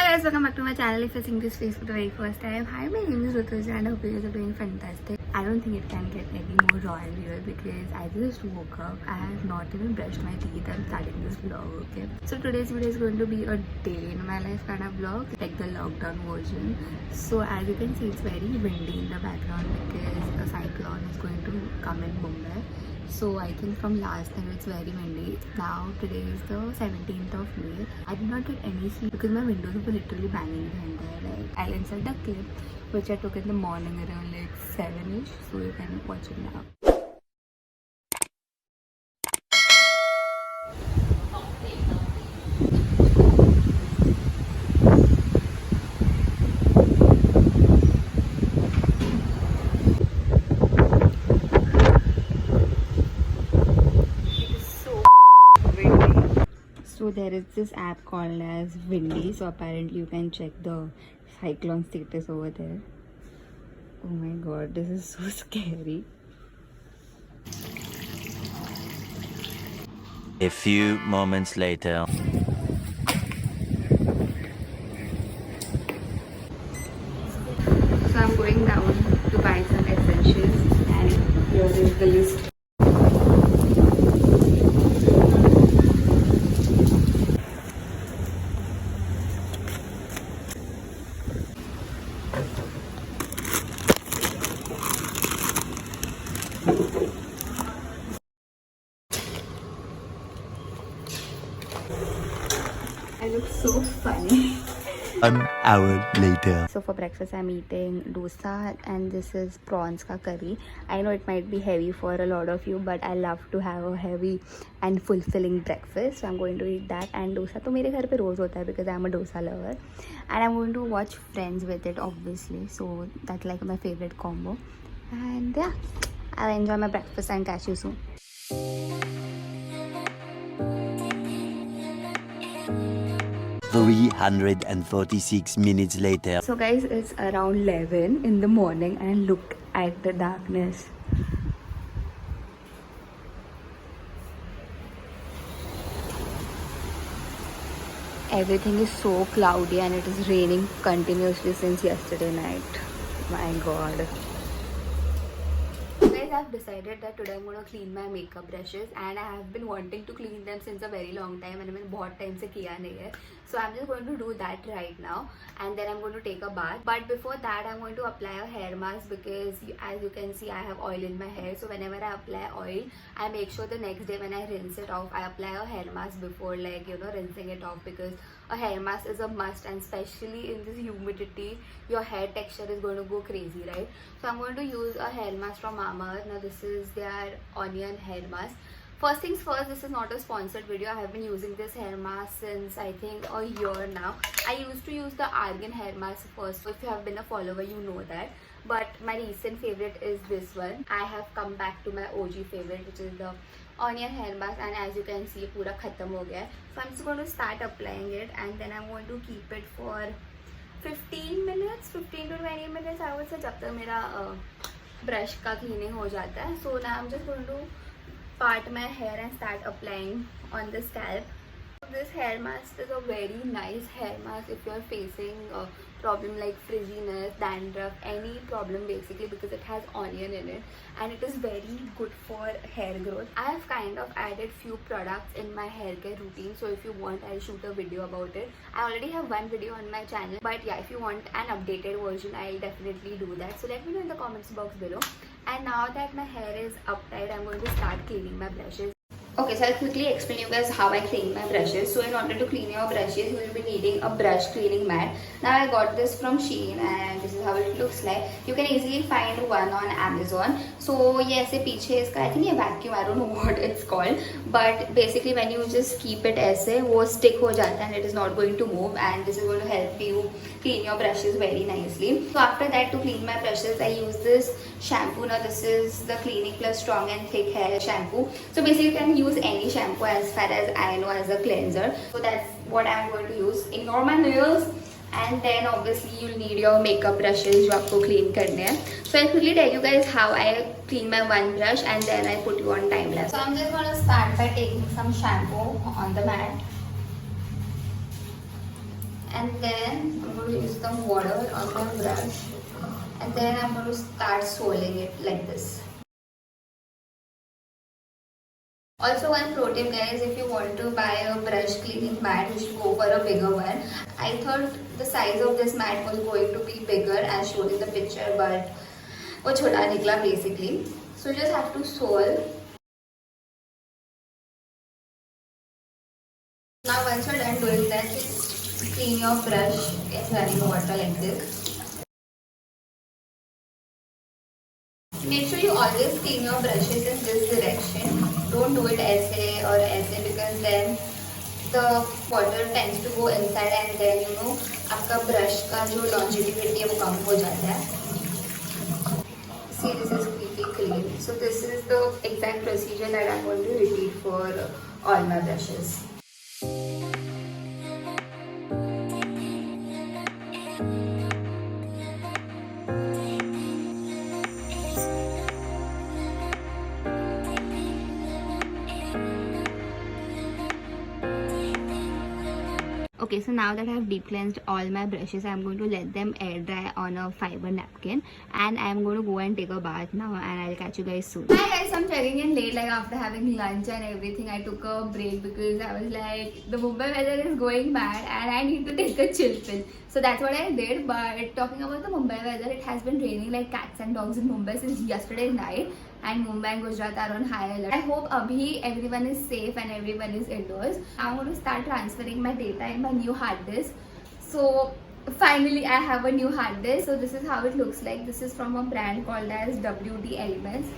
guys, welcome back to my channel. If you're seeing this face for the very first time, hi, my name is Rutuja and I hope you guys are doing fantastic. I don't think it can get any more royal here because I just woke up. I have not even brushed my teeth. I'm starting this vlog, okay? So today's video is going to be a day in my life kind of vlog, like the lockdown version. So as you can see, it's very windy in the background because a cyclone is going to come in Mumbai. So I think from last time it's very windy. Now today is the 17th of May. I did not get any sleep because my windows were literally banging the entire night. I'll insert a clip which I took in the morning around like 7ish. So you can watch it now. So there is this app called as Windy. So apparently you can check the cyclone status over there. Oh my god, this is so scary. A few moments later. So I'm going down to buy some essentials and here is the list. I look so funny. 1 hour later. So for breakfast I'm eating dosa and this is prawns ka curry. I know it might be heavy for a lot of you, but I love to have a heavy and fulfilling breakfast. So I'm going to eat that and dosa to mere ghar pe roz hota hai because I'm a dosa lover. And I'm going to watch Friends with it obviously. So that's like my favorite combo. And yeah, I'll enjoy my breakfast and catch you soon. $346 later. So guys, it's around 11 in the morning and look at the darkness. Everything is so cloudy and it is raining continuously since yesterday night. My god. Guys, I've decided that today I'm going to clean my makeup brushes and I have been wanting to clean them since a very long time and मैंने बहुत time से किया नहीं है. So I'm just going to do that right now and then I'm going to take a bath. But before that I'm going to apply a hair mask because as you can see I have oil in my hair. So whenever I apply oil, I make sure the next day when I rinse it off, I apply a hair mask before rinsing it off because a hair mask is a must and especially in this humidity, your hair texture is going to go crazy, right? So I'm going to use a hair mask from Mamaearth. Now this is their onion hair mask. First things first, this is not a sponsored video. I have been using this hair mask since I think a year now. I used to use the Argan hair mask first. So if you have been a follower, you know that. But my recent favorite is this one. I have come back to my OG favorite, which is the onion hair mask, and as you can see, pura khatam ho gaya. So I'm just going to start applying it and then I'm going to keep it for 15 minutes, 15 to 20 minutes I would say, jab tak mera brush ka cleaning ho jata hai. So now I'm just going to part my hair and start applying on the scalp. This hair mask is a very nice hair mask if you are facing a problem like frizziness, dandruff, any problem basically, because it has onion in it and it is very good for hair growth. I have kind of added few products in my hair care routine, so if you want I'll shoot a video about it. I already have one video on my channel, but yeah, if you want an updated version I'll definitely do that. So let me know in the comments box below. And now that my hair is uptight, I'm going to start cleaning my brushes. Okay, so I'll quickly explain you guys how I clean my brushes. So in order to clean your brushes, you will be needing a brush cleaning mat. Now I got this from Shein and this is how it looks like. You can easily find one on Amazon. So yes, piche iska, I think a vacuum, I don't know what it's called. But basically when you just keep it aise, wo stick ho jata and it is not going to move, and this is going to help you clean your brushes very nicely. So after that, to clean my brushes, I use this shampoo. Now this is the Clinic Plus Strong and Thick Hair Shampoo. So basically you can use any shampoo as far as I know as a cleanser. So that's what I'm going to use. Ignore my nails. And then obviously you'll need your makeup brushes जो आपको clean करने हैं. So I'll quickly tell you guys how I clean my one brush and then I put you on time lapse. So I'm just gonna start by taking some shampoo on the mat. And then I'm going to use some water on my brush. And then I'm going to start swirling it like this. Also, one pro tip guys, if you want to buy a brush cleaning mat, you should go for a bigger one. I thought the size of this mat was going to be bigger as shown in the picture, but वो छोटा निकला basically. So you just have to swirl. Now once you're done doing that, just clean your brush in running water like this. Make sure you always clean your brushes in this direction. Don't do it ऐसे or ऐसे because then the water tends to go inside and then आपका brush का जो longevity है वो कम हो जाता है. See, this is completely clean. So this is the exact procedure that I'm going to repeat for all my brushes. Okay, so now that I have deep cleansed all my brushes, I'm going to let them air dry on a fiber napkin, and I'm going to go and take a bath now, and I'll catch you guys soon. Hi guys, I'm checking in late, like after having lunch and everything. I took a break because I was like, the Mumbai weather is going bad and I need to take a chill pill. So that's what I did. But talking about the Mumbai weather, it has been raining like cats and dogs in Mumbai since yesterday night, and Mumbai and Gujarat are on high alert. I hope abhi everyone is safe and everyone is indoors. I'm going to start transferring my data in my new hard disk. So finally I have a new hard disk. So this is how it looks like. This is from a brand called as WD Elements.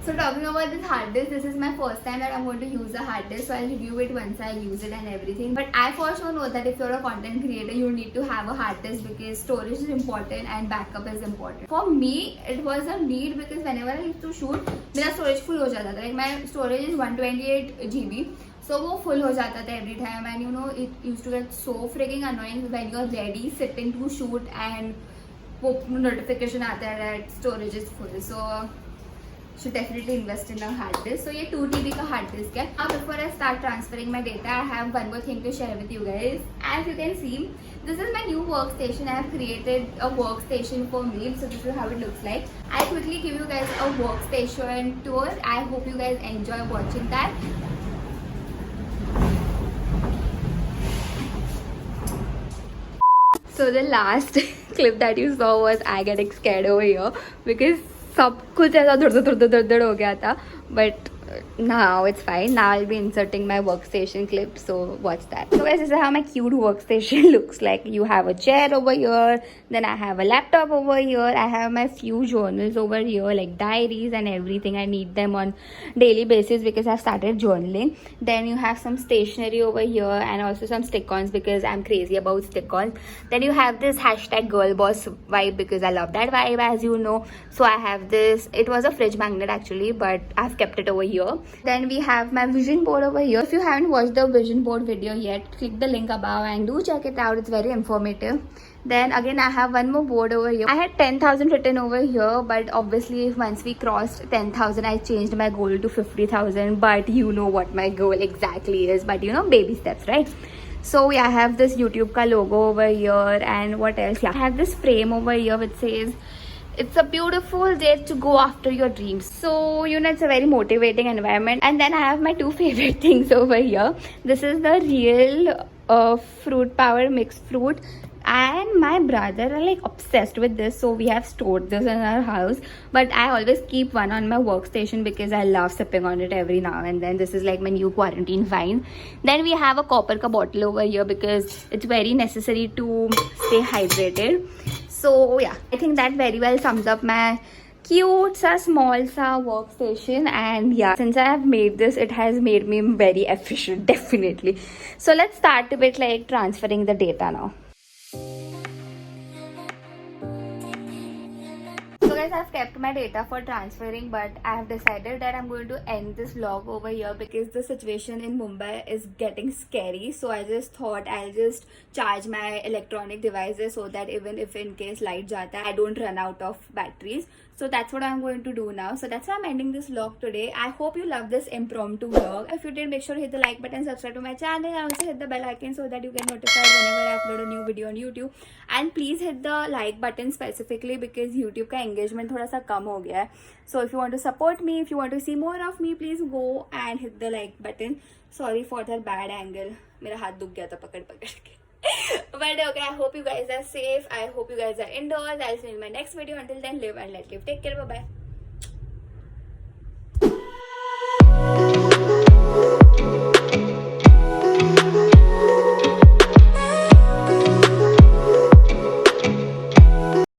So talking about this hard disk, this is my first time that I'm going to use a hard disk, so I'll review it once I use it and everything. But I for sure know that if you're a content creator, you need to have a hard disk because storage is important and backup is important. For me, it was a need because whenever I used to shoot, my storage full हो जाता था. Like my storage is 128 GB. So वो full हो जाता था every time, and it used to get so freaking annoying when you're ready, sitting to shoot, and वो notification आता है that storage is full. So should definitely invest in a hard disk. So ये 2 TB का hard disk है. Now before I start transferring my data, I have one more thing to share with you guys. As you can see, this is my new workstation. I have created a workstation for me. So this is how it looks like. I'll quickly give you guys a workstation tour. I hope you guys enjoy watching that. So the last clip that you saw was I getting scared over here because सब कुछ ऐसा धड़ हो गया था, but now it's fine. Now I'll be inserting my workstation clip, so watch that. So guys, this is how my cute workstation looks like. You have a chair over here, then I have a laptop over here, I have my few journals over here, like diaries and everything. I need them on daily basis because I've started journaling. Then you have some stationery over here and also some stick-ons because I'm crazy about stick-ons. Then you have this hashtag girl boss vibe because I love that vibe, as you know. So I have this, it was a fridge magnet actually, but I've kept it over here. Then we have my vision board over here. If you haven't watched the vision board video yet, click the link above and do check it out. It's very informative. Then again I have one more board over here. I had 10,000 written over here, but obviously once we crossed 10,000 I changed my goal to 50,000. But you know what my goal exactly is, but baby steps, right? So yeah, I have this YouTube ka logo over here, and what else? Yeah, I have this frame over here which says it's a beautiful day to go after your dreams. So it's a very motivating environment. And then I have my 2 favorite things over here. This is the real fruit power mixed fruit, and my brother are like obsessed with this, so we have stored this in our house. But I always keep one on my workstation because I love sipping on it every now and then. This is like my new quarantine wine. Then we have a copper ka bottle over here because it's very necessary to stay hydrated. So yeah, I think that very well sums up my cute small workstation. And yeah, since I have made this, it has made me very efficient, definitely. So let's start with like transferring the data now. So guys, I've kept my data for transferring, but I have decided that I'm going to end this vlog over here because the situation in Mumbai is getting scary. So I just thought I'll just charge my electronic devices so that even if in case light jata, I don't run out of batteries. So that's what I'm going to do now. So that's why I'm ending this vlog today. I hope you love this impromptu vlog. If you did, make sure to hit the like button, subscribe to my channel, and also hit the bell icon so that you get notified whenever I upload a new video on YouTube. And please hit the like button specifically because YouTube का engagement थोड़ा सा कम हो गया है. So if you want to support me, if you want to see more of me, please go and hit the like button. Sorry for that bad angle. मेरा हाथ दुख गया था पकड़ के. But okay, I hope you guys are safe. I hope you guys are indoors. I'll see you in my next video. Until then, live and let live. Take care. Bye bye.